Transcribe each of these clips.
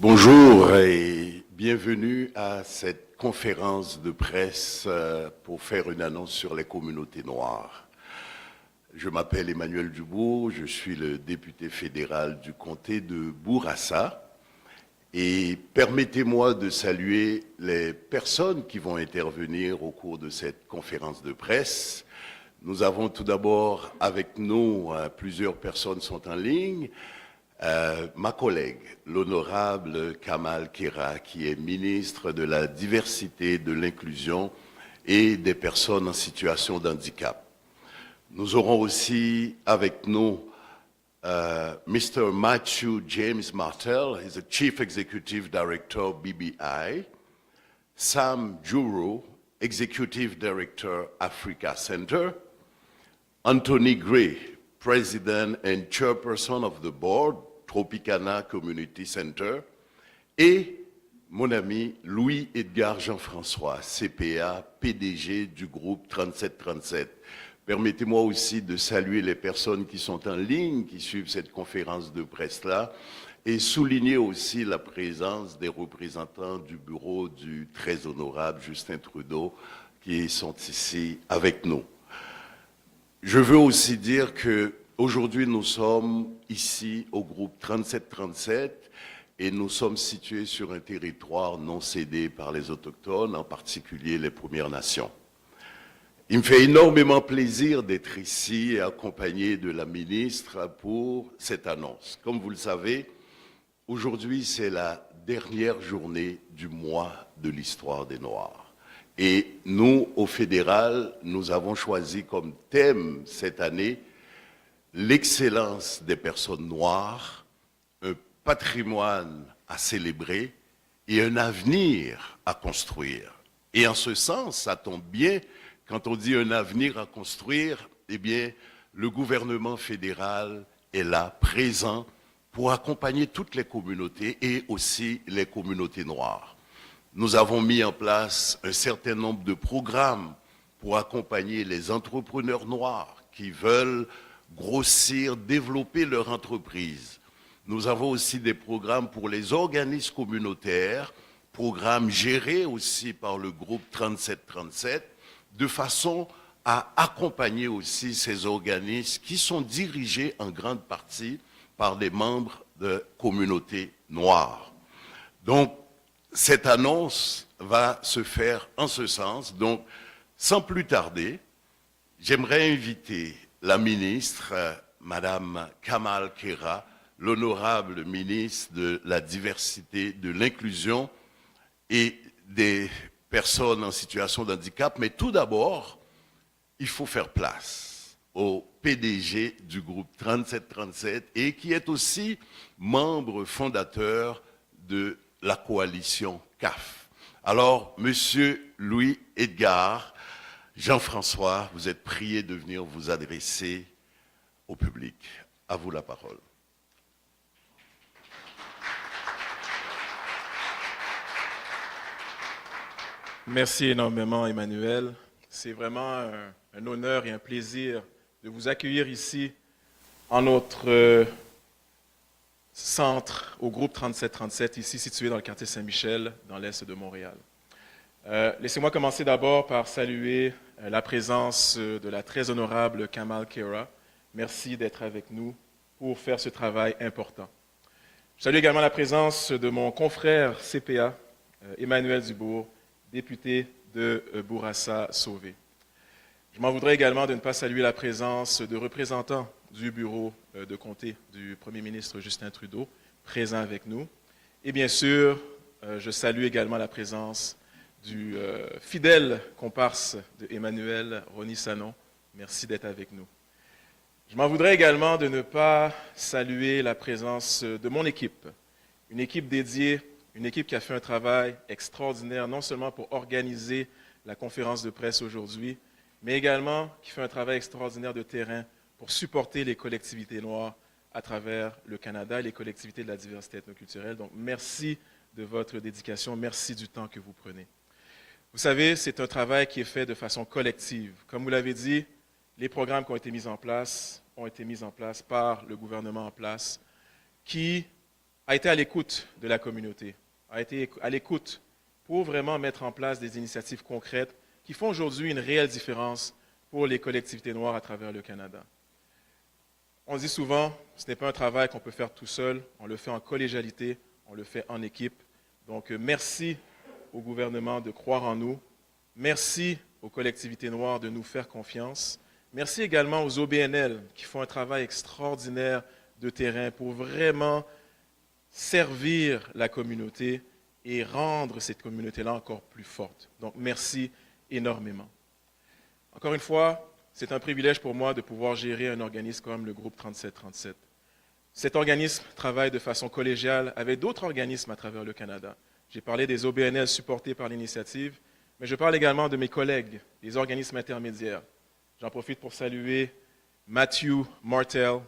Bonjour et bienvenue à cette conférence de presse pour faire une annonce sur les communautés noires. Je m'appelle Emmanuel Dubourg, je suis le député fédéral du comté de Bourassa et permettez-moi de saluer les personnes qui vont intervenir au cours de cette conférence de presse. Nous avons tout d'abord avec nous, plusieurs personnes sont en ligne, ma collègue, l'honorable Kamal Khera, qui est ministre de la Diversité, de l'Inclusion et des personnes en situation de handicap. Nous aurons aussi avec nous Mr. Matthew James Martel, he's the Chief Executive Director, BBI, Sam Juro, Executive Director, Africa Center, Anthony Gray, President and Chairperson of the Board, Tropicana Community Center, et mon ami Louis-Edgar Jean-François, CPA, PDG du groupe 3737. Permettez-moi aussi de saluer les personnes qui sont en ligne, qui suivent cette conférence de presse-là, et souligner aussi la présence des représentants du bureau du très honorable Justin Trudeau, qui sont ici avec nous. Je veux aussi dire qu'aujourd'hui, nous sommes ici au groupe 3737 et nous sommes situés sur un territoire non cédé par les Autochtones, en particulier les Premières Nations. Il me fait énormément plaisir d'être ici et accompagné de la ministre pour cette annonce. Comme vous le savez, aujourd'hui, c'est la dernière journée du mois de l'histoire des Noirs. Et nous, au fédéral, nous avons choisi comme thème cette année l'excellence des personnes noires, un patrimoine à célébrer et un avenir à construire. Et en ce sens, ça tombe bien, quand on dit un avenir à construire, eh bien, le gouvernement fédéral est là, présent, pour accompagner toutes les communautés et aussi les communautés noires. Nous avons mis en place un certain nombre de programmes pour accompagner les entrepreneurs noirs qui veulent grossir, développer leur entreprise. Nous avons aussi des programmes pour les organismes communautaires, programmes gérés aussi par le groupe 3737, de façon à accompagner aussi ces organismes qui sont dirigés en grande partie par des membres de communautés noires. Donc, cette annonce va se faire en ce sens. Donc, sans plus tarder, j'aimerais inviter la ministre, Madame Kamal Khera, l'honorable ministre de la Diversité, de l'Inclusion et des personnes en situation de handicap. Mais tout d'abord, il faut faire place au PDG du groupe 3737 et qui est aussi membre fondateur de la coalition CAF. Alors, Monsieur Louis-Edgar Jean-François, vous êtes prié de venir vous adresser au public. À vous la parole. Merci énormément, Emmanuel. C'est vraiment un honneur et un plaisir de vous accueillir ici en notre centre au groupe 3737, ici situé dans le quartier Saint-Michel, dans l'est de Montréal. Laissez-moi commencer d'abord par saluer la présence de la très honorable Kamal Khera. Merci d'être avec nous pour faire ce travail important. Je salue également la présence de mon confrère CPA, Emmanuel Dubourg, député de Bourassa sauvé. Je m'en voudrais également de ne pas saluer la présence de représentants du bureau de comté du Premier ministre Justin Trudeau, présents avec nous. Et bien sûr, je salue également la présence du fidèle comparse de Emmanuel, Ronnie Sanon. Merci d'être avec nous. Je m'en voudrais également de ne pas saluer la présence de mon équipe, une équipe dédiée, une équipe qui a fait un travail extraordinaire, non seulement pour organiser la conférence de presse aujourd'hui, mais également qui fait un travail extraordinaire de terrain pour supporter les collectivités noires à travers le Canada et les collectivités de la diversité ethnoculturelle. Donc, merci de votre dédication, merci du temps que vous prenez. Vous savez, c'est un travail qui est fait de façon collective. Comme vous l'avez dit, les programmes qui ont été mis en place par le gouvernement en place, qui a été à l'écoute de la communauté, a été à l'écoute pour vraiment mettre en place des initiatives concrètes qui font aujourd'hui une réelle différence pour les collectivités noires à travers le Canada. On dit souvent, ce n'est pas un travail qu'on peut faire tout seul, on le fait en collégialité, on le fait en équipe. Donc merci au gouvernement de croire en nous, merci aux collectivités noires de nous faire confiance, merci également aux OBNL qui font un travail extraordinaire de terrain pour vraiment servir la communauté et rendre cette communauté-là encore plus forte. Donc merci énormément. Encore une fois, c'est un privilège pour moi de pouvoir gérer un organisme comme le groupe 3737. Cet organisme travaille de façon collégiale avec d'autres organismes à travers le Canada. J'ai parlé des OBNL supportés par l'initiative, mais je parle également de mes collègues, les organismes intermédiaires. J'en profite pour saluer Matthew Martel,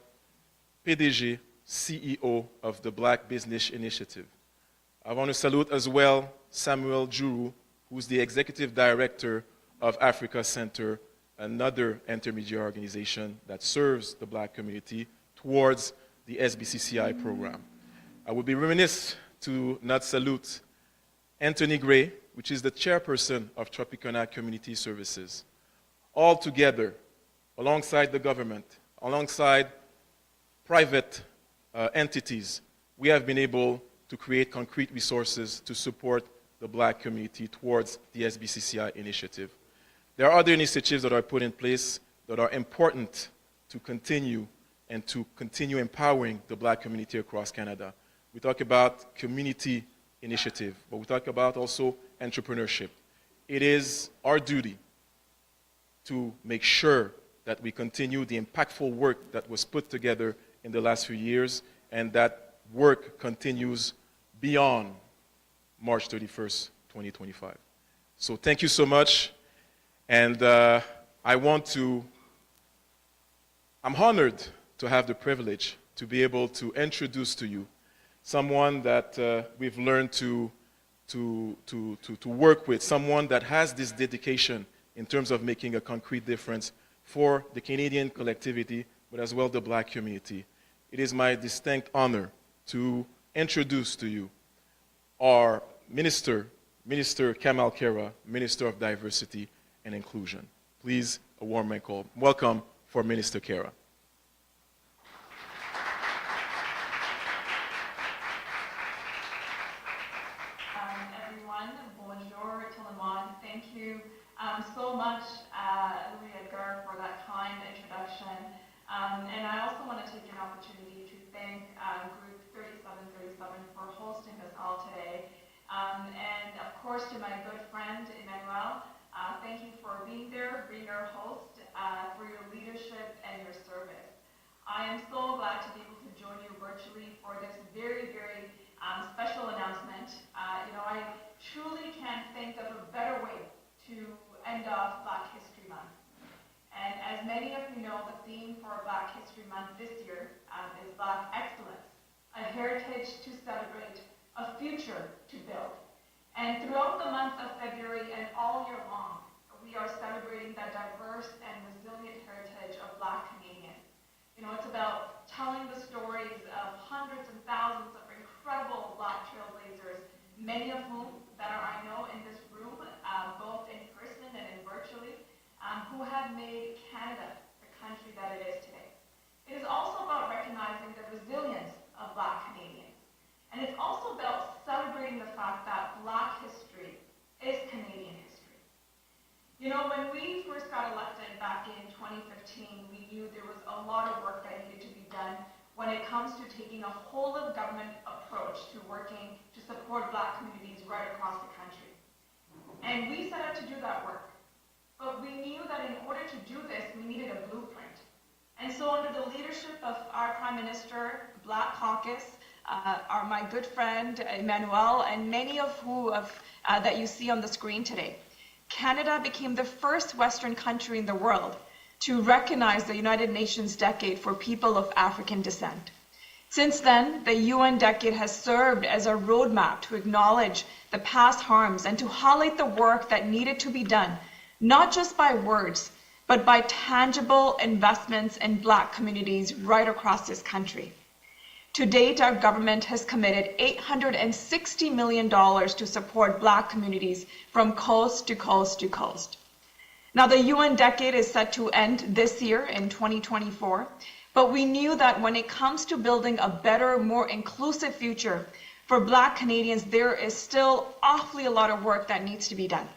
PDG, CEO of the Black Business Initiative. I want to salute as well Samuel Juru, who's the Executive Director of Africa Center, another intermediate organization that serves the Black community towards the SBCCI program. I would be remiss to not salute Anthony Gray, which is the chairperson of Tropicana Community Services. All together, alongside the government, alongside private entities, we have been able to create concrete resources to support the Black community towards the SBCCI initiative. There are other initiatives that are put in place that are important to continue and to continue empowering the Black community across Canada. We talk about community initiative, but we talk about also entrepreneurship. It is our duty to make sure that we continue the impactful work that was put together in the last few years, and that work continues beyond March 31st, 2025. So thank you so much, and I'm honored to have the privilege to be able to introduce to you someone that we've learned to work with, someone that has this dedication in terms of making a concrete difference for the Canadian collectivity, but as well the Black community. It is my distinct honor to introduce to you our Minister Kamal Khera, Minister of Diversity and Inclusion. Please, a warm welcome for Minister Khera. Everyone, bonjour, tout le monde. Thank you so much, Edgar, for that kind introduction. And I also want to take an opportunity to thank Group 3737 for hosting us all today. And of course, to my good friend, Emmanuel, thank you for being there, being our host, for your leadership and your service. I am so glad to be able to join you virtually for this very, very special announcement. I truly can't think of a better way to end off Black History Month. And as many of you know, the theme for Black History Month this year is Black Excellence, a heritage to celebrate, a future to build. And throughout the month of February and all year long, we are celebrating that diverse and resilient heritage of Black Canadians. It's about telling the stories of hundreds and thousands of incredible Black trailblazers, many of whom that are, I know, in this room, both in person and virtually, who have made Canada the country that it is today. It is also about recognizing the resilience of Black Canadians. And it's also about celebrating the fact that Black history is Canadian history. When we first got elected back in 2015, we knew there was a lot of work that needed to be done when it comes to taking a whole-of-government approach to working to support Black communities right across the country. And we set out to do that work. But we knew that in order to do this, we needed a blueprint. And so under the leadership of our Prime Minister, the Black Caucus, my good friend Emmanuel, and many of who that you see on the screen today, Canada became the first Western country in the world to recognize the United Nations Decade for People of African Descent. Since then, the UN Decade has served as a roadmap to acknowledge the past harms and to highlight the work that needed to be done, not just by words, but by tangible investments in Black communities right across this country. To date, our government has committed $860 million to support Black communities from coast to coast to coast. Now, the UN decade is set to end this year in 2024, but we knew that when it comes to building a better, more inclusive future for Black Canadians, there is still awfully a lot of work that needs to be done.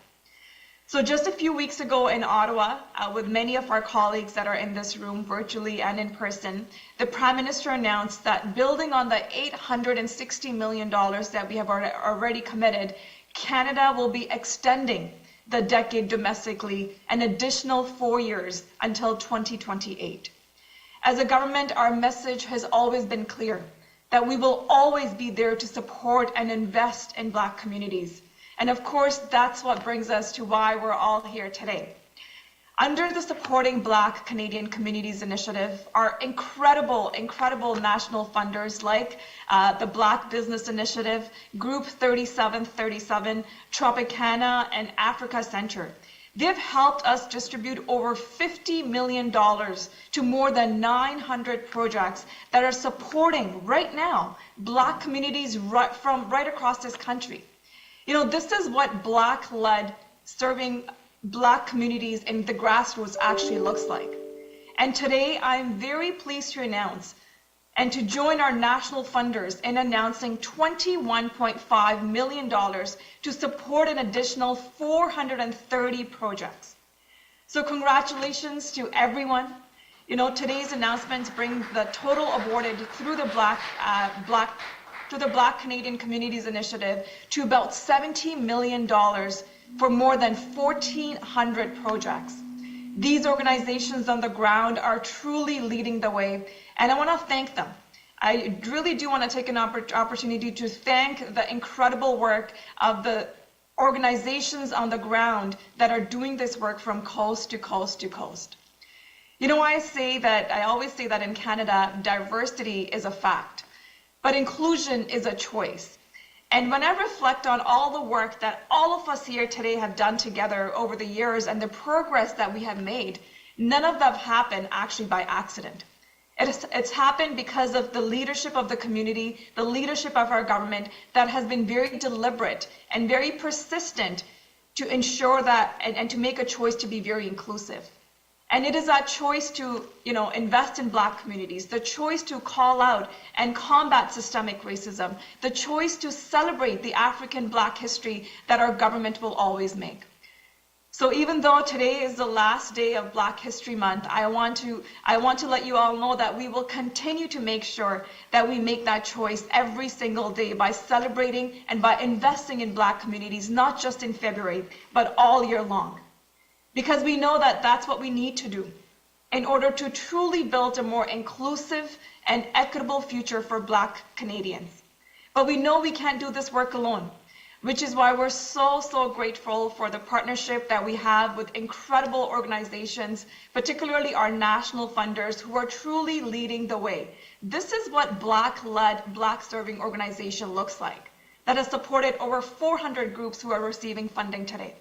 So just a few weeks ago in Ottawa, with many of our colleagues that are in this room virtually and in person, the Prime Minister announced that building on the $860 million that we have already committed, Canada will be extending the decade domestically an additional 4 years until 2028. As a government, our message has always been clear, that we will always be there to support and invest in Black communities. And of course, that's what brings us to why we're all here today. Under the Supporting Black Canadian Communities Initiative are incredible national funders like the Black Business Initiative, Group 3737, Tropicana, and Africa Center. They've helped us distribute over $50 million to more than 900 projects that are supporting right now Black communities right across this country. You know, this is what Black-led serving Black communities in the grassroots actually looks like. And today, I'm very pleased to announce and to join our national funders in announcing $21.5 million to support an additional 430 projects. So congratulations to everyone. You know, today's announcements bring the total awarded through the Black Canadian Communities Initiative to about $70 million for more than 1,400 projects. These organizations on the ground are truly leading the way, and I want to thank them. I really do want to take an opportunity to thank the incredible work of the organizations on the ground that are doing this work from coast to coast to coast. You know, I always say that in Canada, diversity is a fact, but inclusion is a choice. And when I reflect on all the work that all of us here today have done together over the years and the progress that we have made, none of that happened actually by accident. It's happened because of the leadership of the community, the leadership of our government that has been very deliberate and very persistent to ensure that and to make a choice to be very inclusive. And it is that choice to, invest in Black communities, the choice to call out and combat systemic racism, the choice to celebrate the African Black history that our government will always make. So even though today is the last day of Black History Month, I want to let you all know that we will continue to make sure that we make that choice every single day by celebrating and by investing in Black communities, not just in February, but all year long. Because we know that that's what we need to do in order to truly build a more inclusive and equitable future for Black Canadians. But we know we can't do this work alone, which is why we're so grateful for the partnership that we have with incredible organizations, particularly our national funders who are truly leading the way. This is what Black-led, Black-serving organization looks like, that has supported over 400 groups who are receiving funding today.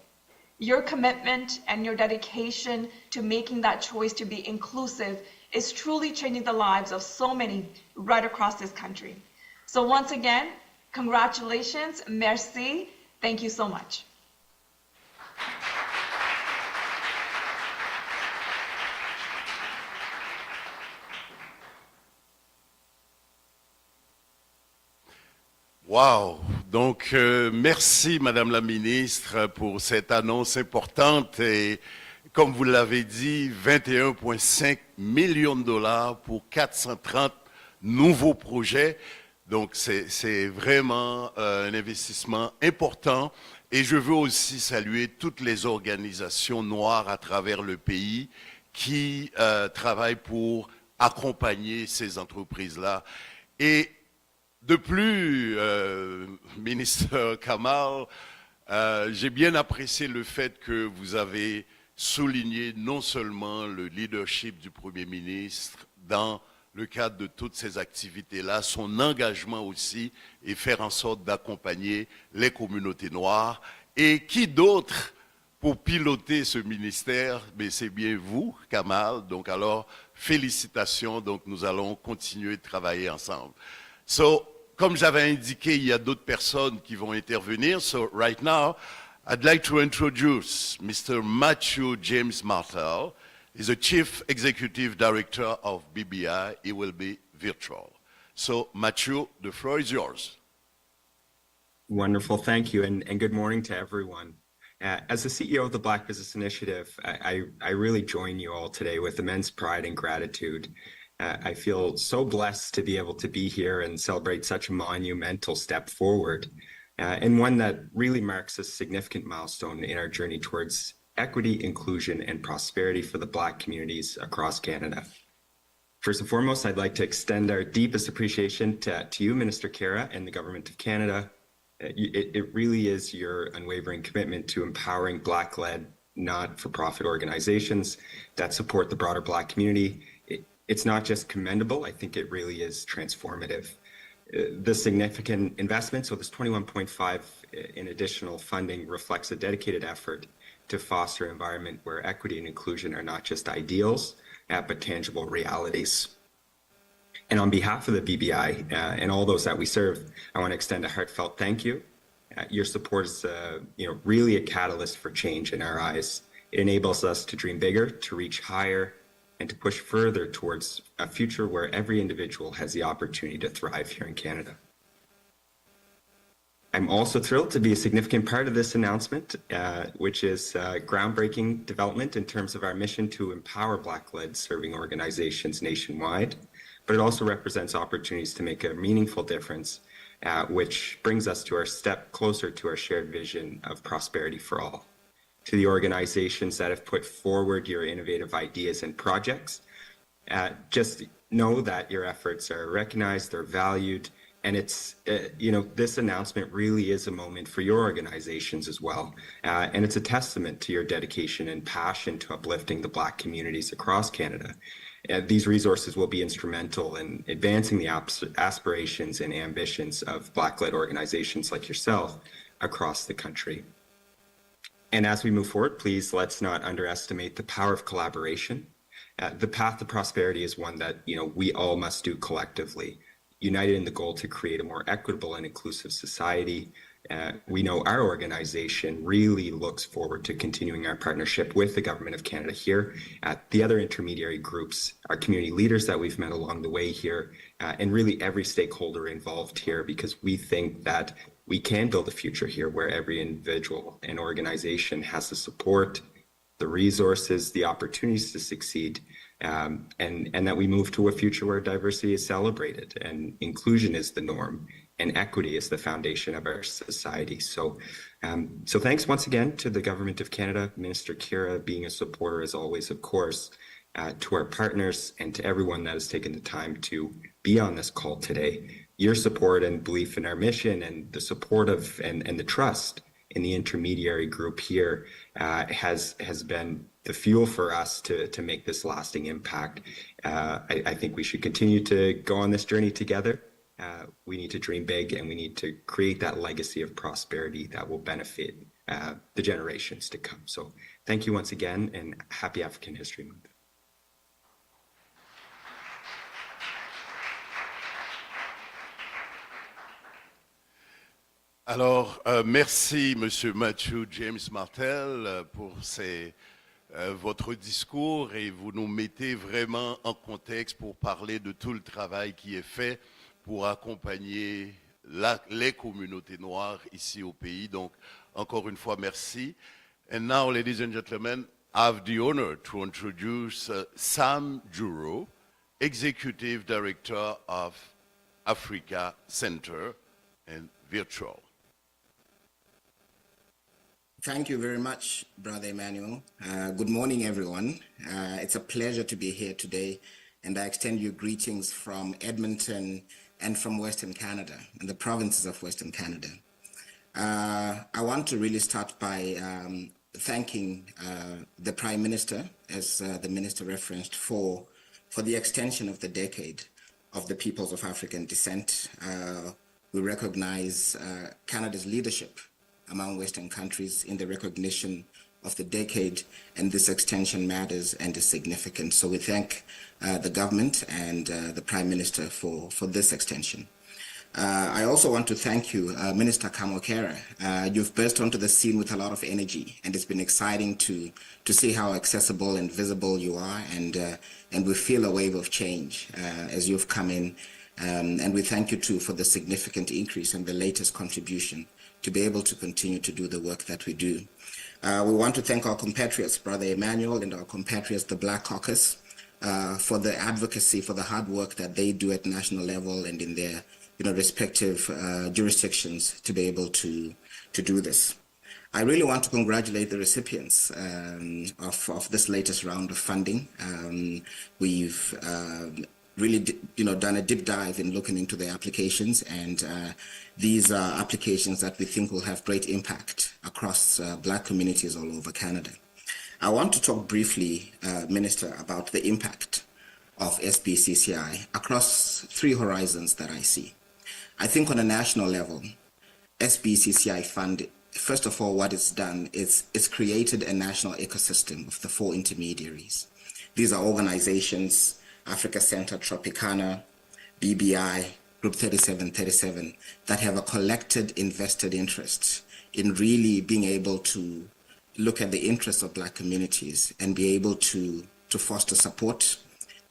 Your commitment and your dedication to making that choice to be inclusive is truly changing the lives of so many right across this country. So once again, congratulations, merci, thank you so much. Wow! Donc, merci, Madame la Ministre, pour cette annonce importante. Et comme vous l'avez dit, 21,5 millions de dollars pour 430 nouveaux projets. Donc, c'est vraiment un investissement important. Et je veux aussi saluer toutes les organisations noires à travers le pays qui travaillent pour accompagner ces entreprises-là. Et de plus, ministre Kamal, j'ai bien apprécié le fait que vous avez souligné non seulement le leadership du Premier ministre dans le cadre de toutes ces activités-là, son engagement aussi et faire en sorte d'accompagner les communautés noires. Et qui d'autre pour piloter ce ministère, mais c'est bien vous, Kamal. Donc alors, félicitations. Donc nous allons continuer de travailler ensemble. So, comme j'avais indiqué, il y a d'autres personnes qui vont intervenir. So right now, I'd like to introduce Mr. Matthew James Martel. He's the Chief Executive Director of BBI. He will be virtual. So, Matthew, the floor is yours. Wonderful, thank you, and good morning to everyone. As the CEO of the Black Business Initiative, I really join you all today with immense pride and gratitude. I feel so blessed to be able to be here and celebrate such a monumental step forward, and one that really marks a significant milestone in our journey towards equity, inclusion, and prosperity for the Black communities across Canada. First and foremost, I'd like to extend our deepest appreciation to you, Minister Khera, and the Government of Canada. It really is your unwavering commitment to empowering Black-led, not-for-profit organizations that support the broader Black community. It's not just commendable, I think it really is transformative. The significant investment, so this 21.5 in additional funding, reflects a dedicated effort to foster an environment where equity and inclusion are not just ideals, but tangible realities. And on behalf of the BBI and all those that we serve, I want to extend a heartfelt thank you. Your support is really a catalyst for change in our eyes. It enables us to dream bigger, to reach higher, and to push further towards a future where every individual has the opportunity to thrive here in Canada. I'm also thrilled to be a significant part of this announcement, which is groundbreaking development in terms of our mission to empower Black-led serving organizations nationwide. But it also represents opportunities to make a meaningful difference, which brings us to our step closer to our shared vision of prosperity for all. To the organizations that have put forward your innovative ideas and projects, just know that your efforts are recognized, they're valued, and it's, this announcement really is a moment for your organizations as well. And it's a testament to your dedication and passion to uplifting the Black communities across Canada. These resources will be instrumental in advancing the aspirations and ambitions of Black-led organizations like yourself across the country. And as we move forward, please let's not underestimate the power of collaboration. The path to prosperity is one that we all must do collectively, united in the goal to create a more equitable and inclusive society. We know our organization really looks forward to continuing our partnership with the Government of Canada here, the other intermediary groups, our community leaders that we've met along the way here, and really every stakeholder involved here, because we think that we can build a future here where every individual and organization has the support, the resources, the opportunities to succeed, and that we move to a future where diversity is celebrated and inclusion is the norm and equity is the foundation of our society. So thanks once again to the Government of Canada, Minister Khera being a supporter as always, of course, to our partners and to everyone that has taken the time to be on this call today. Your support and belief in our mission and the support of and the trust in the intermediary group here has been the fuel for us to make this lasting impact. I think we should continue to go on this journey together. We need to dream big and we need to create that legacy of prosperity that will benefit the generations to come. So thank you once again and happy African History Month. Alors, merci, Monsieur Matthew James Martel, pour votre discours et vous nous mettez vraiment en contexte pour parler de tout le travail qui est fait pour accompagner les communautés noires ici au pays. Donc, encore une fois, merci. And now, ladies and gentlemen, I have the honor to introduce Sam Juro, Executive Director of Africa Center and Virtual. Thank you very much, Brother Emmanuel. Good morning, everyone. It's a pleasure to be here today, and I extend you greetings from Edmonton and from Western Canada, and the provinces of Western Canada. I want to really start by thanking the Prime Minister, as the Minister referenced, for the extension of the decade of the peoples of African descent. We recognize Canada's leadership among Western countries in the recognition of the decade, and this extension matters and is significant. So we thank the government and the Prime Minister for this extension. I also want to thank you, Minister Kamal Khera. You've burst onto the scene with a lot of energy, and it's been exciting to see how accessible and visible you are, and we feel a wave of change as you've come in. And we thank you too for the significant increase and the latest contribution to be able to continue to do the work that we do. We want to thank our compatriots, Brother Emmanuel, and our compatriots, the Black Caucus, for the advocacy, for the hard work that they do at national level and in their respective jurisdictions to be able to do this. I really want to congratulate the recipients of this latest round of funding. We've really done a deep dive in looking into the applications, and these are applications that we think will have great impact across Black communities all over Canada. I want to talk briefly, Minister, about the impact of SBCCI across three horizons that I see. I think on a national level, SBCCI fund, first of all, what it's done is it's created a national ecosystem of the 4 intermediaries. These are organizations, Africa Center, Tropicana, BBI, Group 3737, that have a collected invested interest in really being able to look at the interests of Black communities and be able to foster support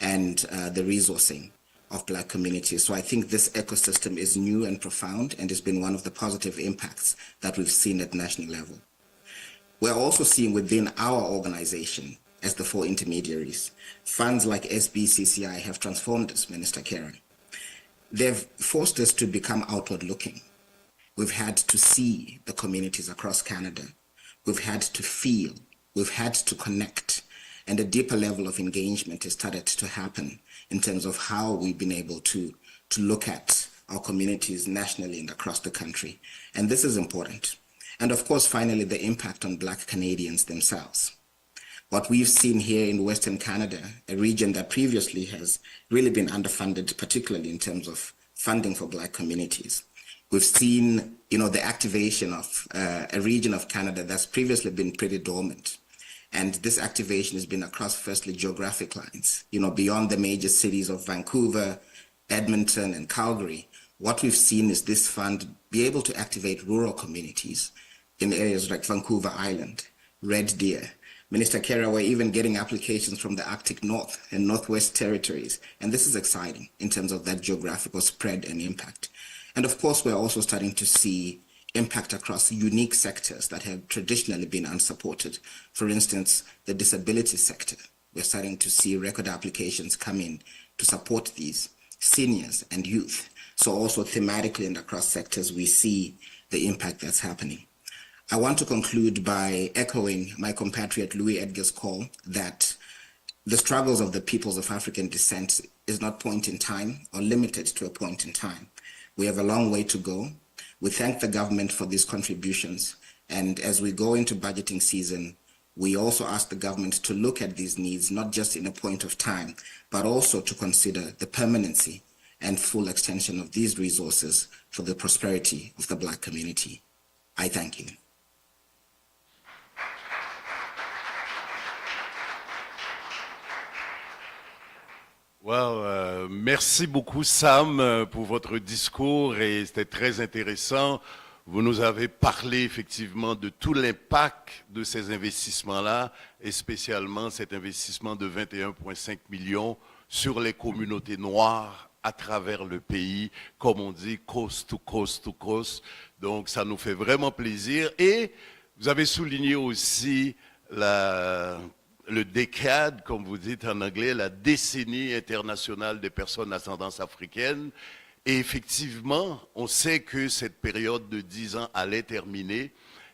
and the resourcing of Black communities. So I think this ecosystem is new and profound and has been one of the positive impacts that we've seen at national level. We're also seeing within our organization, as the 4 intermediaries, funds like SBCCI have transformed us, Minister Khera. They've forced us to become outward looking. We've had to see the communities across Canada. We've had to feel, we've had to connect, and a deeper level of engagement has started to happen in terms of how we've been able to look at our communities nationally and across the country. And this is important. And of course, finally, the impact on Black Canadians themselves. What we've seen here in Western Canada, a region that previously has really been underfunded, particularly in terms of funding for Black communities. We've seen, the activation of a region of Canada that's previously been pretty dormant. And this activation has been across, firstly, geographic lines, beyond the major cities of Vancouver, Edmonton, and Calgary. What we've seen is this fund be able to activate rural communities in areas like Vancouver Island, Red Deer. Minister Khera, we're even getting applications from the Arctic North and Northwest territories. And this is exciting in terms of that geographical spread and impact. And of course, we're also starting to see impact across unique sectors that have traditionally been unsupported. For instance, the disability sector. We're starting to see record applications come in to support these seniors and youth. So also thematically and across sectors, we see the impact that's happening. I want to conclude by echoing my compatriot Louis Edgar's call that the struggles of the peoples of African descent is not point in time or limited to a point in time. We have a long way to go. We thank the government for these contributions. And as we go into budgeting season, we also ask the government to look at these needs, not just in a point of time, but also to consider the permanency and full extension of these resources for the prosperity of the Black community. I thank you. Well, merci beaucoup Sam pour votre discours et c'était très intéressant. Vous nous avez parlé effectivement de tout l'impact de ces investissements-là et spécialement cet investissement de 21,5 millions sur les communautés noires à travers le pays, comme on dit, coast to coast to coast. Donc ça nous fait vraiment plaisir et vous avez souligné aussi le décade, comme vous dites en anglais, la décennie internationale des personnes d'ascendance africaine. Et effectivement, on sait que cette période de 10 ans allait terminer.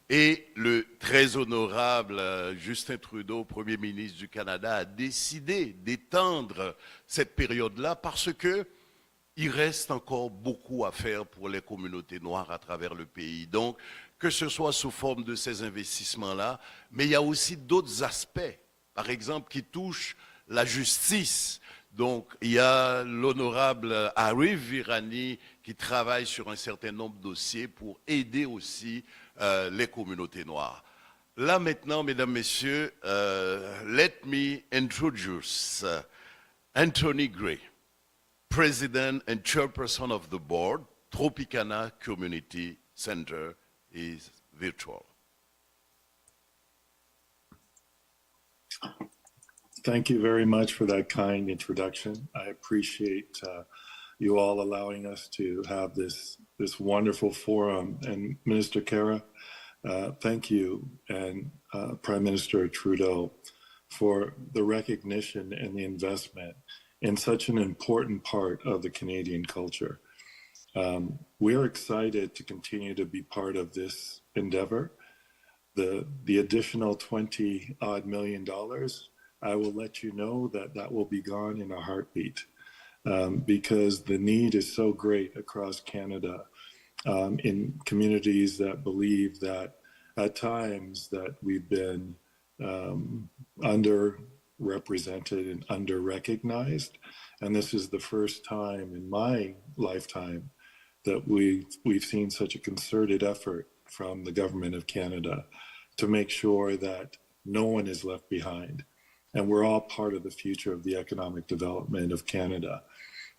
Et le très honorable Justin Trudeau, Premier ministre du Canada, a décidé d'étendre cette période-là parce qu'il reste encore beaucoup à faire pour les communautés noires à travers le pays. Donc, que ce soit sous forme de ces investissements-là, mais il y a aussi d'autres aspects, par exemple, qui touchent la justice. Donc, il y a l'honorable Arif Virani qui travaille sur un certain nombre de dossiers pour aider aussi les communautés noires. Là maintenant, mesdames, messieurs, let me introduce Anthony Gray, President and Chairperson of the Board, Tropicana Community Center is virtual. Thank you very much for that kind introduction. I appreciate you all allowing us to have this wonderful forum. And Minister Khera, thank you, and Prime Minister Trudeau, for the recognition and the investment in such an important part of the Canadian culture. We're excited to continue to be part of this endeavor. The additional $20-odd million, I will let you know that will be gone in a heartbeat, because the need is so great across Canada in communities that believe that at times that we've been underrepresented and under-recognized. And this is the first time in my lifetime that we've seen such a concerted effort from the Government of Canada to make sure that no one is left behind. And we're all part of the future of the economic development of Canada.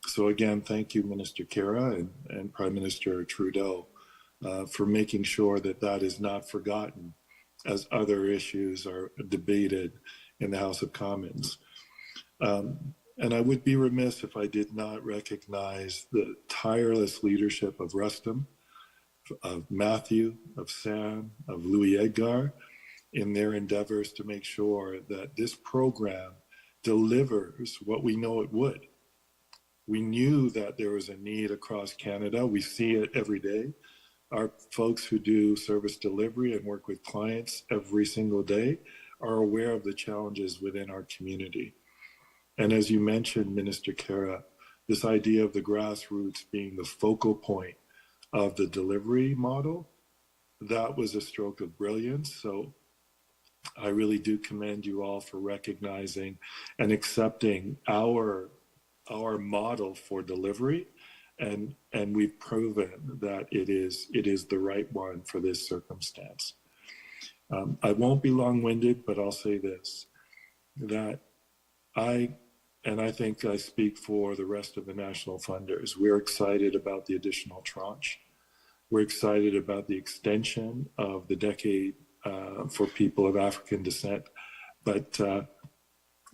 So again, thank you, Minister Khera and Prime Minister Trudeau, for making sure that that is not forgotten as other issues are debated in the House of Commons. And I would be remiss if I did not recognize the tireless leadership of Rustam, of Matthew, of Sam, of Louis Edgar, in their endeavors to make sure that this program delivers what we know it would. We knew that there was a need across Canada. We see it every day. Our folks who do service delivery and work with clients every single day are aware of the challenges within our community. And as you mentioned, Minister Khera, this idea of the grassroots being the focal point of the delivery model, that was a stroke of brilliance. So I really do commend you all for recognizing and accepting our model for delivery. And we've proven that it is the right one for this circumstance. I won't be long-winded, but I'll say this, that I think I speak for the rest of the national funders. We're excited about the additional tranche. We're excited about the extension of the decade for people of African descent, but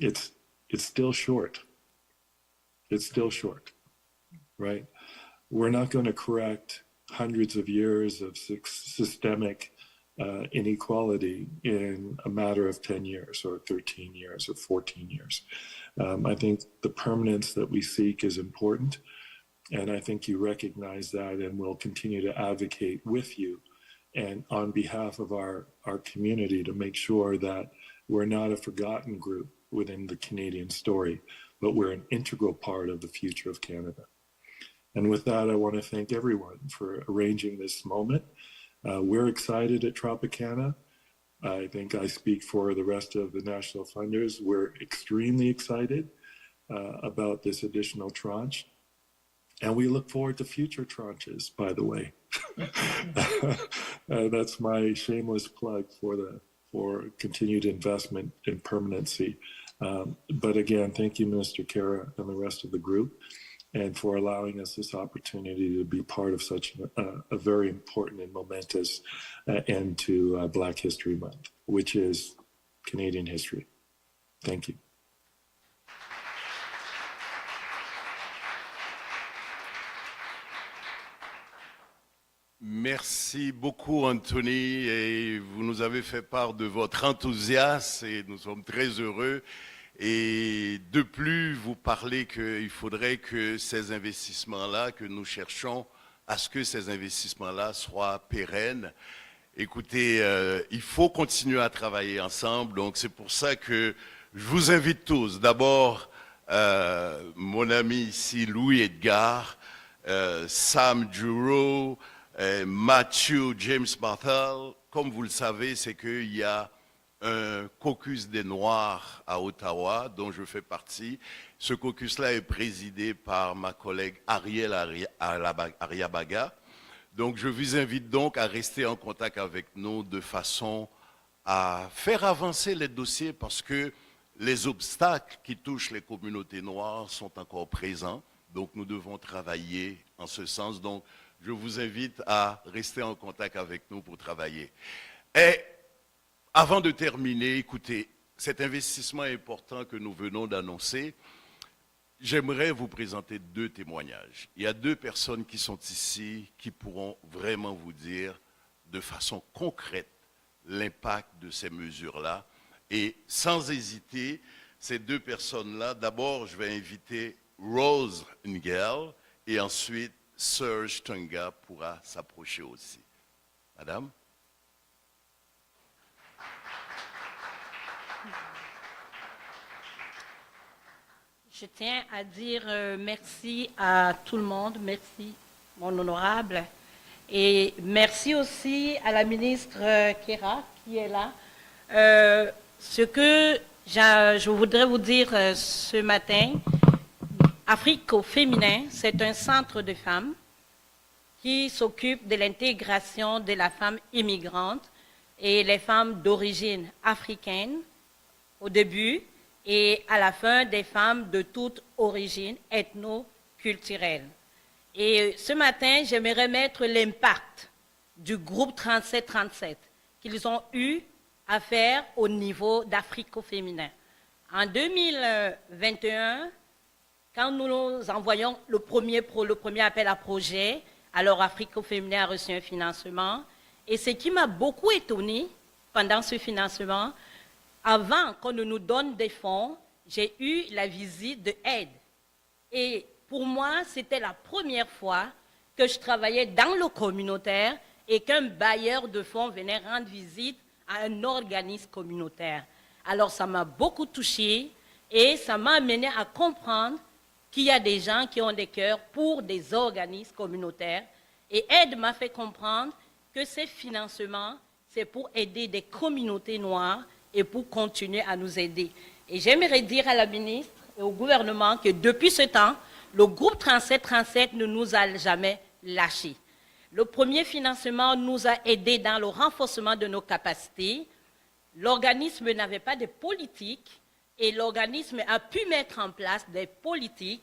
it's still short. It's still short, right? We're not going to correct hundreds of years of systemic inequality in a matter of 10 years or 13 years or 14 years. I think the permanence that we seek is important, and I think you recognize that, and we'll continue to advocate with you and on behalf of our community to make sure that we're not a forgotten group within the Canadian story, but we're an integral part of the future of Canada. And with that, I want to thank everyone for arranging this moment. We're excited at Tropicana. I think I speak for the rest of the national funders. We're extremely excited about this additional tranche. And we look forward to future tranches, by the way. That's my shameless plug for continued investment in permanency. But again, thank you, Minister Khera, and the rest of the group, and for allowing us this opportunity to be part of such a very important and momentous end to Black History Month, which is Canadian history. Thank you. Merci beaucoup, Anthony, et vous nous avez fait part de votre enthousiasme et nous sommes très heureux. Et de plus, vous parlez qu'il faudrait que ces investissements-là, que nous cherchons à ce que ces investissements-là soient pérennes. Écoutez, il faut continuer à travailler ensemble, donc c'est pour ça que je vous invite tous. D'abord, mon ami ici, Louis Edgar, Sam Duro, Matthew James Martel. Comme vous le savez, c'est qu'il y a un caucus des Noirs à Ottawa, dont je fais partie. Ce caucus-là est présidé par ma collègue Arielle Kayabaga. Donc je vous invite donc à rester en contact avec nous de façon à faire avancer les dossiers parce que les obstacles qui touchent les communautés noires sont encore présents. Donc nous devons travailler en ce sens. Donc je vous invite à rester en contact avec nous pour travailler. Et avant de terminer, écoutez, cet investissement important que nous venons d'annoncer, j'aimerais vous présenter 2 témoignages. Il y a 2 personnes qui sont ici qui pourront vraiment vous dire de façon concrète l'impact de ces mesures-là. Et sans hésiter, ces 2 personnes-là, d'abord, je vais inviter Rose Ngel et ensuite Serge Tunga pourra s'approcher aussi. Madame? Je tiens à dire merci à tout le monde, merci mon honorable, et merci aussi à la ministre Khera qui est là. Ce que je voudrais vous dire ce matin, Afrique au féminin, c'est un centre de femmes qui s'occupe de l'intégration de la femme immigrante et les femmes d'origine africaine au début, et à la fin des femmes de toute origine ethno-culturelle. Et ce matin, j'aimerais mettre l'impact du groupe 3737 qu'ils ont eu à faire au niveau d'Afrique au féminin. En 2021, quand nous envoyons le premier appel à projet, alors Afrique au féminin a reçu un financement. Et ce qui m'a beaucoup étonnée pendant ce financement, avant qu'on ne nous donne des fonds, j'ai eu la visite de aide. Et pour moi, c'était la première fois que je travaillais dans le communautaire et qu'un bailleur de fonds venait rendre visite à un organisme communautaire. Alors ça m'a beaucoup touchée et ça m'a amené à comprendre qu'il y a des gens qui ont des cœurs pour des organismes communautaires. Et aide m'a fait comprendre que ces financements, c'est pour aider des communautés noires et pour continuer à nous aider. Et j'aimerais dire à la ministre et au gouvernement que depuis ce temps, le groupe 3737 ne nous a jamais lâchés. Le premier financement nous a aidés dans le renforcement de nos capacités. L'organisme n'avait pas de politique et l'organisme a pu mettre en place des politiques.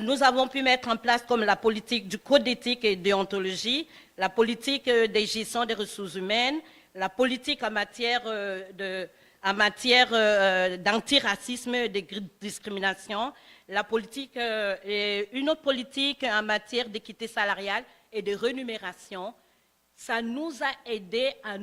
Nous avons pu mettre en place comme la politique du code d'éthique et de déontologie, la politique de gestion des ressources humaines, la politique en matière d'antiracisme et de discrimination, la politique, une autre politique en matière d'équité salariale et de rémunération. Ça nous a aidés à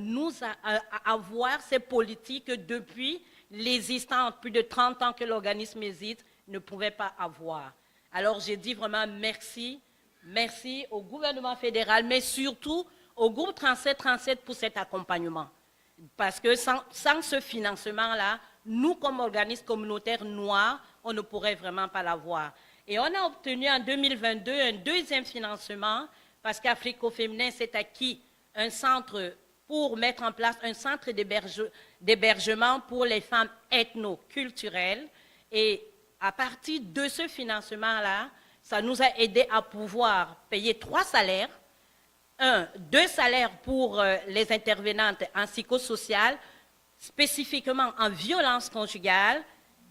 avoir ces politiques depuis l'existence, plus de 30 ans que l'organisme existe, ne pouvait pas avoir. Alors j'ai dit vraiment merci, merci au gouvernement fédéral, mais surtout au groupe 3737 pour cet accompagnement. Parce que sans ce financement-là, nous, comme organisme communautaire noir, on ne pourrait vraiment pas l'avoir. Et on a obtenu en 2022 un deuxième financement, parce qu'Afrique au féminin s'est acquis un centre pour mettre en place un centre d'hébergement pour les femmes ethno-culturelles. Et à partir de ce financement-là, ça nous a aidé à pouvoir payer 3 salaires. 2 salaires pour les intervenantes en psychosocial, spécifiquement en violence conjugale,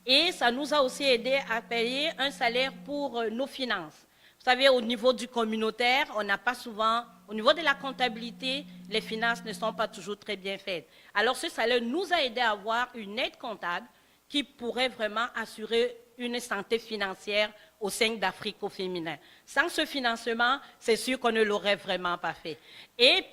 et ça nous a aussi aidé à payer un salaire pour nos finances. Vous savez, au niveau du communautaire, on n'a pas souvent, au niveau de la comptabilité, les finances ne sont pas toujours très bien faites. Alors ce salaire nous a aidé à avoir une aide comptable qui pourrait vraiment assurer une santé financière au sein d'Afrique au féminin. Sans ce financement, c'est sûr qu'on ne l'aurait vraiment pas fait. Et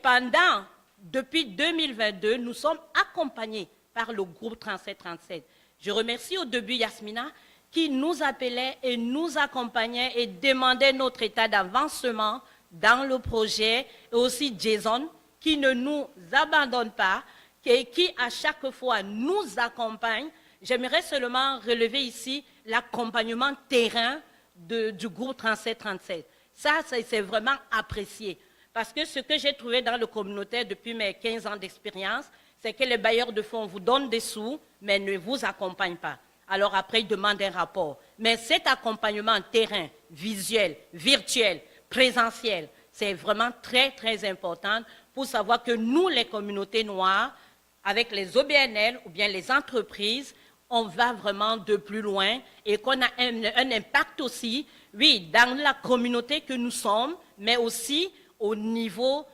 depuis 2022, nous sommes accompagnés par le groupe 3737. Je remercie au début Yasmina qui nous appelait et nous accompagnait et demandait notre état d'avancement dans le projet, et aussi Jason qui ne nous abandonne pas, qui à chaque fois nous accompagne. J'aimerais seulement relever ici l'accompagnement terrain du groupe 3737. Ça, c'est vraiment apprécié. Parce que ce que j'ai trouvé dans le communautaire depuis mes 15 ans d'expérience, c'est que les bailleurs de fonds vous donnent des sous, mais ne vous accompagnent pas. Alors après, ils demandent un rapport. Mais cet accompagnement terrain, visuel, virtuel, présentiel, c'est vraiment très, très important pour savoir que nous, les communautés noires, avec les OBNL ou bien les entreprises, on va vraiment de plus loin et qu'on a un impact aussi, oui, dans la communauté que nous sommes, mais aussi au niveau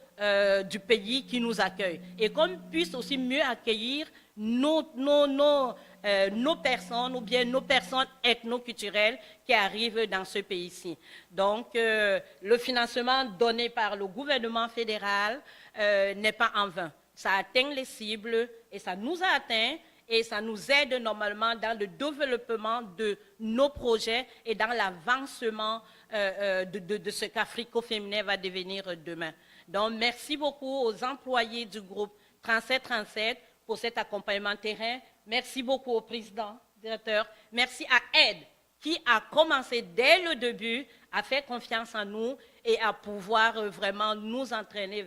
du pays qui nous accueille. Et qu'on puisse aussi mieux accueillir nos personnes ou bien nos personnes ethno-culturelles qui arrivent dans ce pays-ci. Donc, le financement donné par le gouvernement fédéral n'est pas en vain. Ça atteint les cibles et ça nous a atteints et ça nous aide normalement dans le développement de nos projets et dans l'avancement de ce qu'Africo-Féminin va devenir demain. Donc, merci beaucoup aux employés du groupe 3737 pour cet accompagnement terrain. Merci beaucoup au président, directeur. Merci à Ed qui a commencé dès le début à faire confiance en nous et à pouvoir vraiment nous entraîner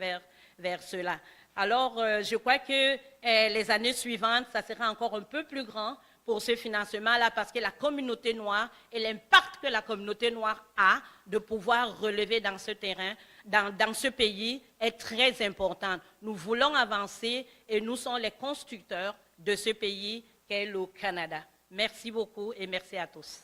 vers cela. Alors, je crois que les années suivantes, ça sera encore un peu plus grand pour ce financement-là parce que la communauté noire et l'impact que la communauté noire a de pouvoir relever dans ce terrain, dans ce pays, est très important. Nous voulons avancer et nous sommes les constructeurs de ce pays qu'est le Canada. Merci beaucoup et merci à tous.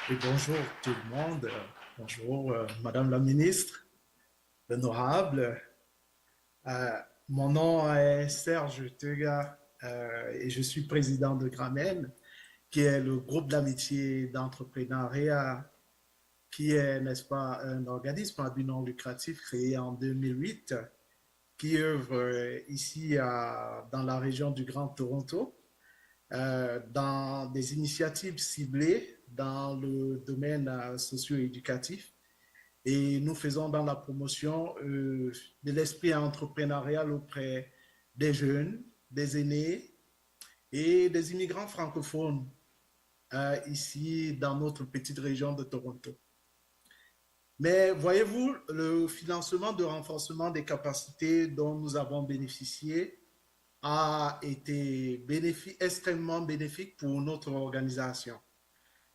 Et bonjour tout le monde, bonjour Madame la Ministre, l'honorable. Mon nom est Serge Tega et je suis président de Gramen, qui est le groupe d'amitié d'entrepreneuriat, qui est, n'est-ce pas, un organisme à but non lucratif créé en 2008, qui œuvre ici dans la région du Grand Toronto, dans des initiatives ciblées dans le domaine socio-éducatif. Et nous faisons dans la promotion de l'esprit entrepreneurial auprès des jeunes, des aînés et des immigrants francophones ici dans notre petite région de Toronto. Mais voyez-vous, le financement de renforcement des capacités dont nous avons bénéficié a été extrêmement bénéfique pour notre organisation.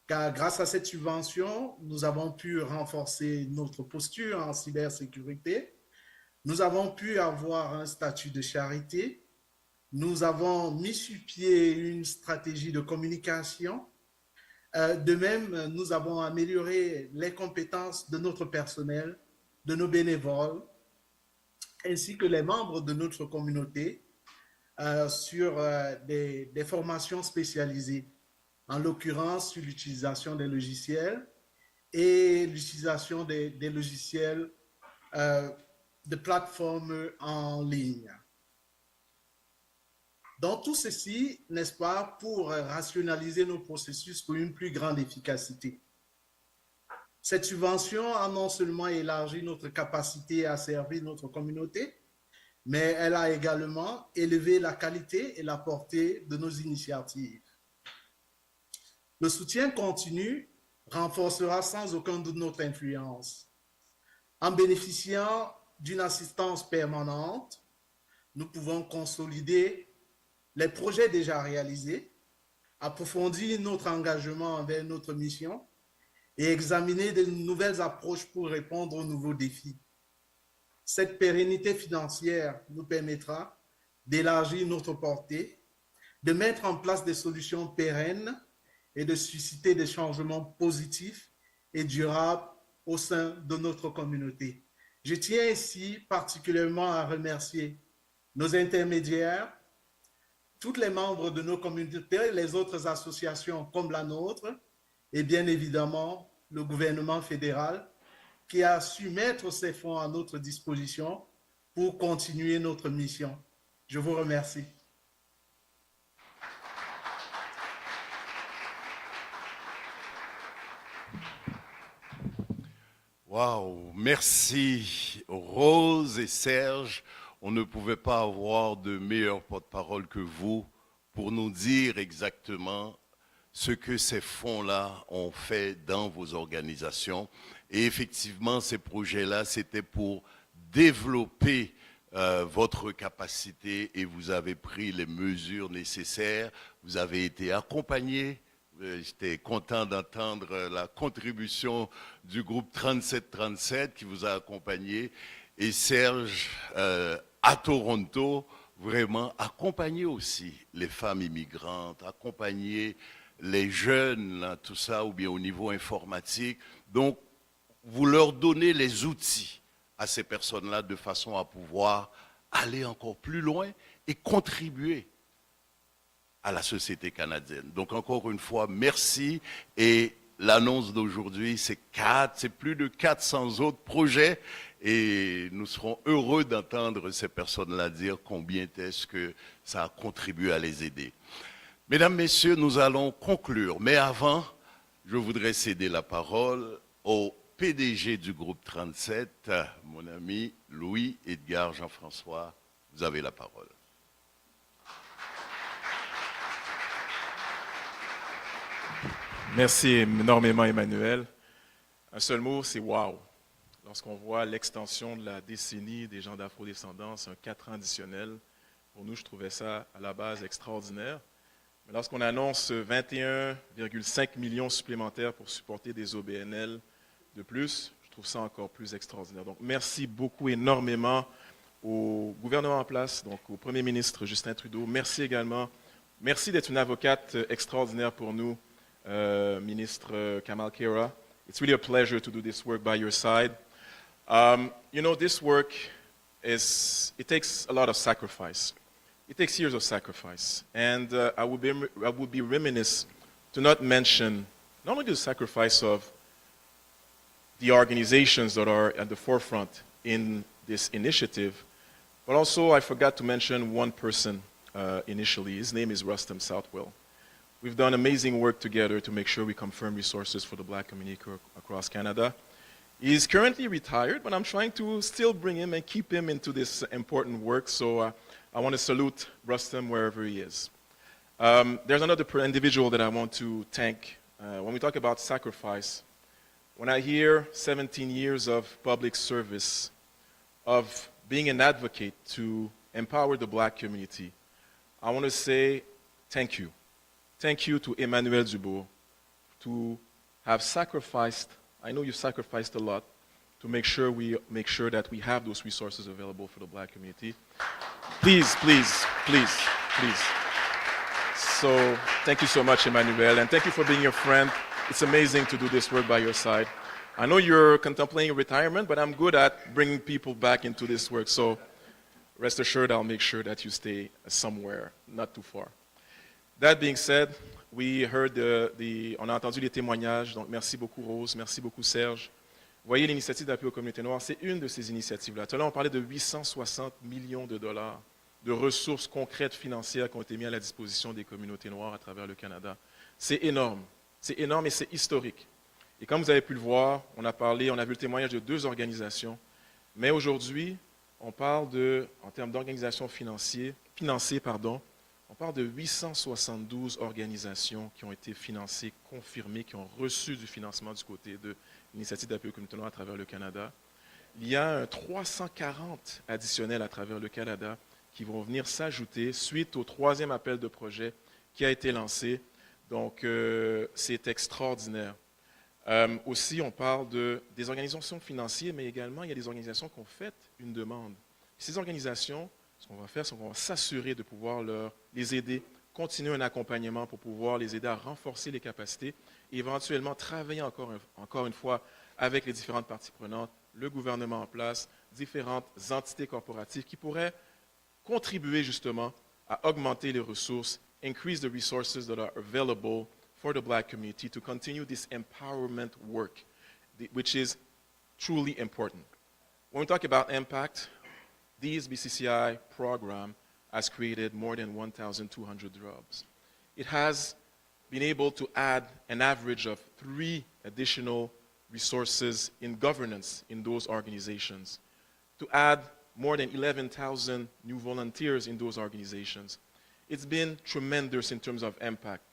Car grâce à cette subvention, nous avons pu renforcer notre posture en cybersécurité, nous avons pu avoir un statut de charité, nous avons mis sur pied une stratégie de communication. De même, nous avons amélioré les compétences de notre personnel, de nos bénévoles, ainsi que les membres de notre communauté sur des formations spécialisées, en l'occurrence sur l'utilisation des logiciels et l'utilisation des logiciels de plateformes en ligne. Dans tout ceci, n'est-ce pas, pour rationaliser nos processus pour une plus grande efficacité. Cette subvention a non seulement élargi notre capacité à servir notre communauté, mais elle a également élevé la qualité et la portée de nos initiatives. Le soutien continu renforcera sans aucun doute notre influence. En bénéficiant d'une assistance permanente, nous pouvons consolider les projets déjà réalisés, approfondir notre engagement envers notre mission et examiner de nouvelles approches pour répondre aux nouveaux défis. Cette pérennité financière nous permettra d'élargir notre portée, de mettre en place des solutions pérennes et de susciter des changements positifs et durables au sein de notre communauté. Je tiens ici particulièrement à remercier nos intermédiaires, tous les membres de nos communautés, les autres associations comme la nôtre, et bien évidemment le gouvernement fédéral qui a su mettre ces fonds à notre disposition pour continuer notre mission. Je vous remercie. Waouh, merci Rose et Serge. On ne pouvait pas avoir de meilleur porte-parole que vous pour nous dire exactement ce que ces fonds-là ont fait dans vos organisations. Et effectivement, ces projets-là, c'était pour développer votre capacité et vous avez pris les mesures nécessaires. Vous avez été accompagné, vous J'étais content d'entendre la contribution du groupe 3737 qui vous a accompagné. Et Serge, à Toronto, vraiment accompagner aussi les femmes immigrantes, accompagner les jeunes, là, tout ça, ou bien au niveau informatique. Donc, vous leur donnez les outils à ces personnes-là de façon à pouvoir aller encore plus loin et contribuer à la société canadienne. Donc, encore une fois, merci. Et l'annonce d'aujourd'hui, c'est plus de 400 autres projets. Et nous serons heureux d'entendre ces personnes-là dire combien est-ce que ça a contribué à les aider. Mesdames, Messieurs, nous allons conclure. Mais avant, je voudrais céder la parole au PDG du groupe 37, mon ami Louis-Edgar Jean-François. Vous avez la parole. Merci énormément, Emmanuel. Un seul mot, c'est « wow ». Lorsqu'on voit l'extension de la décennie des gens d'afrodescendance, un 4 ans additionnel, pour nous, je trouvais ça à la base extraordinaire. Mais lorsqu'on annonce 21,5 millions supplémentaires pour supporter des OBNL de plus, je trouve ça encore plus extraordinaire. Donc, merci beaucoup énormément au gouvernement en place, donc au Premier ministre Justin Trudeau. Merci également. Merci d'être une avocate extraordinaire pour nous, Ministre Kamal Khera. It's really a pleasure to do this work by your side. You know, this work it takes a lot of sacrifice. It takes years of sacrifice. And I would be remiss to not mention not only the sacrifice of the organizations that are at the forefront in this initiative, but also I forgot to mention one person initially. His name is Rustam Southwell. We've done amazing work together to make sure we confirm resources for the Black community across Canada. He's currently retired, but I'm trying to still bring him and keep him into this important work, so I want to salute Rustam wherever he is. There's another individual that I want to thank. When we talk about sacrifice, when I hear 17 years of public service, of being an advocate to empower the Black community, I want to say thank you. Thank you to Emmanuel Dubourg to have sacrificed, I know you sacrificed a lot, to make sure that we have those resources available for the Black community. Please, please, please, please. So thank you so much, Emmanuel, and thank you for being your friend. It's amazing to do this work by your side. I know you're contemplating retirement, but I'm good at bringing people back into this work, so rest assured I'll make sure that you stay somewhere, not too far. That being said, we heard on a entendu les témoignages, donc merci beaucoup Rose, merci beaucoup Serge. Vous voyez l'initiative d'appui aux communautés noires, c'est une de ces initiatives-là. Tout à l'heure, on parlait de 860 millions de dollars de ressources concrètes financières qui ont été mises à la disposition des communautés noires à travers le Canada. C'est énorme et c'est historique. Et comme vous avez pu le voir, on a vu le témoignage de 2 organisations, mais aujourd'hui, on parle en termes d'organisation financée, on parle de 872 organisations qui ont été financées, confirmées, qui ont reçu du financement du côté de l'initiative d'appui aux communautés noires à travers le Canada. Il y a 340 additionnels à travers le Canada qui vont venir s'ajouter suite au 3e appel de projet qui a été lancé. Donc, c'est extraordinaire. Aussi, on parle des organisations financières, mais également, il y a des organisations qui ont fait une demande. Ces organisations, ce qu'on va faire, c'est qu'on va s'assurer de pouvoir les aider, continuer un accompagnement pour pouvoir les aider à renforcer les capacités et éventuellement travailler encore une fois avec les différentes parties prenantes, le gouvernement en place, différentes entités corporatives qui pourraient contribuer justement à augmenter les ressources, increase the resources that are available for the Black community to continue this empowerment work, which is truly important. When we talk about impact, the BCCI program has created more than 1,200 jobs. It has been able to add an average of 3 additional resources in governance in those organizations, to add more than 11,000 new volunteers in those organizations. It's been tremendous in terms of impact.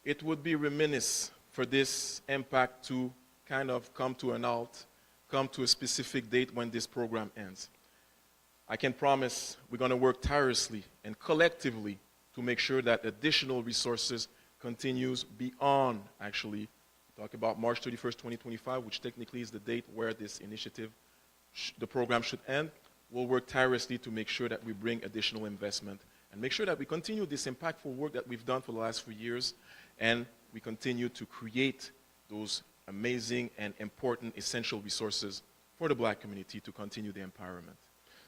It would be remiss for this impact to kind of come to an halt, come to a specific date when this program ends. I can promise we're going to work tirelessly and collectively to make sure that additional resources continues beyond, actually, talk about March 31st, 2025, which technically is the date where this initiative, the program should end. We'll work tirelessly to make sure that we bring additional investment and make sure that we continue this impactful work that we've done for the last few years, and we continue to create those amazing and important essential resources for the Black community to continue the empowerment.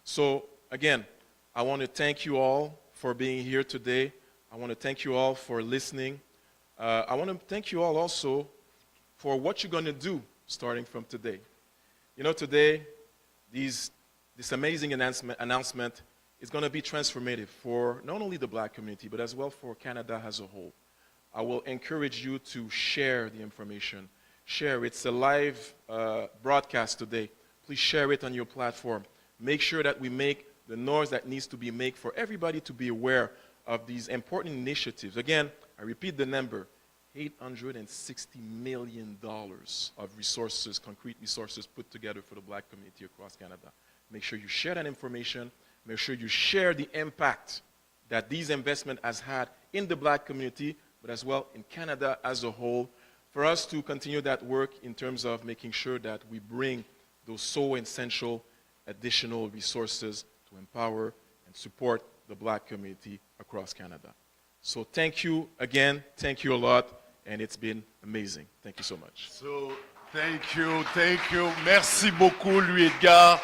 So again, I want to thank you all for being here today. I want to thank you all for listening. I want to thank you all also for what you're going to do starting from today. You know, today, this amazing announcement is going to be transformative for not only the Black community, but as well for Canada as a whole. I will encourage you to share the information. Share. It's a live broadcast today. Please share it on your platform. Make sure that we make the noise that needs to be made for everybody to be aware of these important initiatives. Again, I repeat the number, $860 million of resources, concrete resources put together for the Black community across Canada. Make sure you share that information. Make sure you share the impact that these investments has had in the Black community, but as well in Canada as a whole, for us to continue that work in terms of making sure that we bring those so essential additional resources to empower and support the Black community across Canada. So thank you again, thank you a lot, and it's been amazing. Thank you so much. So, thank you. Merci beaucoup, Louis-Edgar.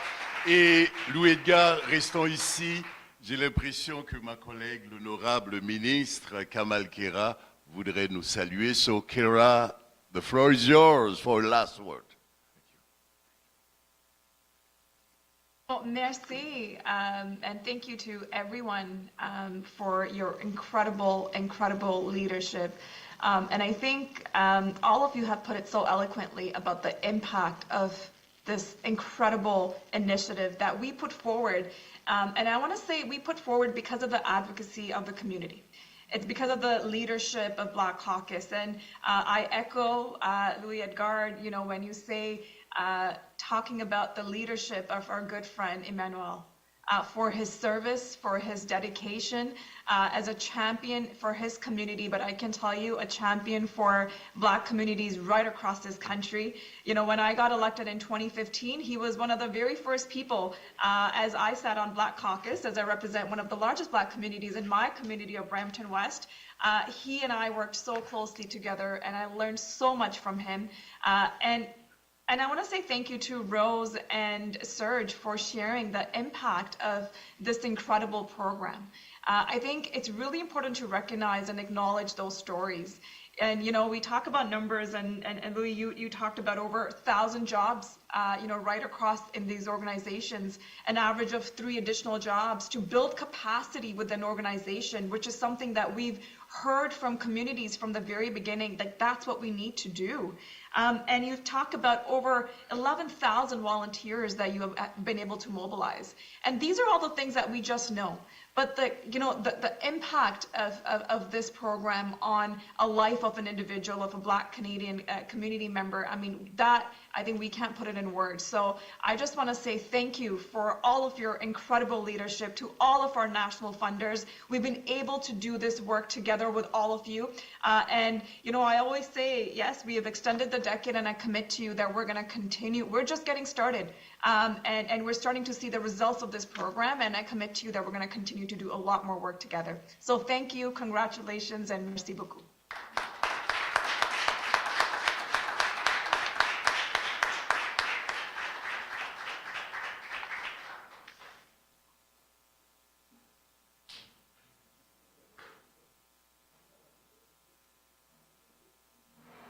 Et Louis-Edgar, restons ici. J'ai l'impression que ma collègue, l'honorable ministre Kamal Khera, voudrait nous saluer. So, Khera, the floor is yours for a last word. Well, merci, and thank you to everyone for your incredible leadership. And I think all of you have put it so eloquently about the impact of this incredible initiative that we put forward. And I want to say we put forward because of the advocacy of the community. It's because of the leadership of Black Caucus. And I echo Louis-Edgar, you know, when you say talking about the leadership of our good friend Emmanuel, for his service, for his dedication, as a champion for his community, but I can tell you, a champion for Black communities right across this country. You know, when I got elected in 2015, he was one of the very first people, as I sat on Black Caucus, as I represent one of the largest Black communities in my community of Brampton West. He and I worked so closely together, and I learned so much from him. And I want to say thank you to Rose and Serge for sharing the impact of this incredible program. I think it's really important to recognize and acknowledge those stories. And, you know, we talk about numbers, and Louis, you talked about over 1,000 jobs, you know, right across in these organizations, an average of 3 additional jobs to build capacity within an organization, which is something that we've heard from communities from the very beginning, that that's what we need to do. And you've talked about over 11,000 volunteers that you have been able to mobilize. And these are all the things that we just know. But the impact of this program on a life of an individual, of a Black Canadian community member, I mean, that, I think we can't put it in words. So I just want to say thank you for all of your incredible leadership, to all of our national funders. We've been able to do this work together with all of you. And, you know, I always say, yes, we have extended the decade, and I commit to you that we're going to continue. We're just getting started. And we're starting to see the results of this program, and I commit to you that we're going to continue to do a lot more work together. So thank you, congratulations, and merci beaucoup.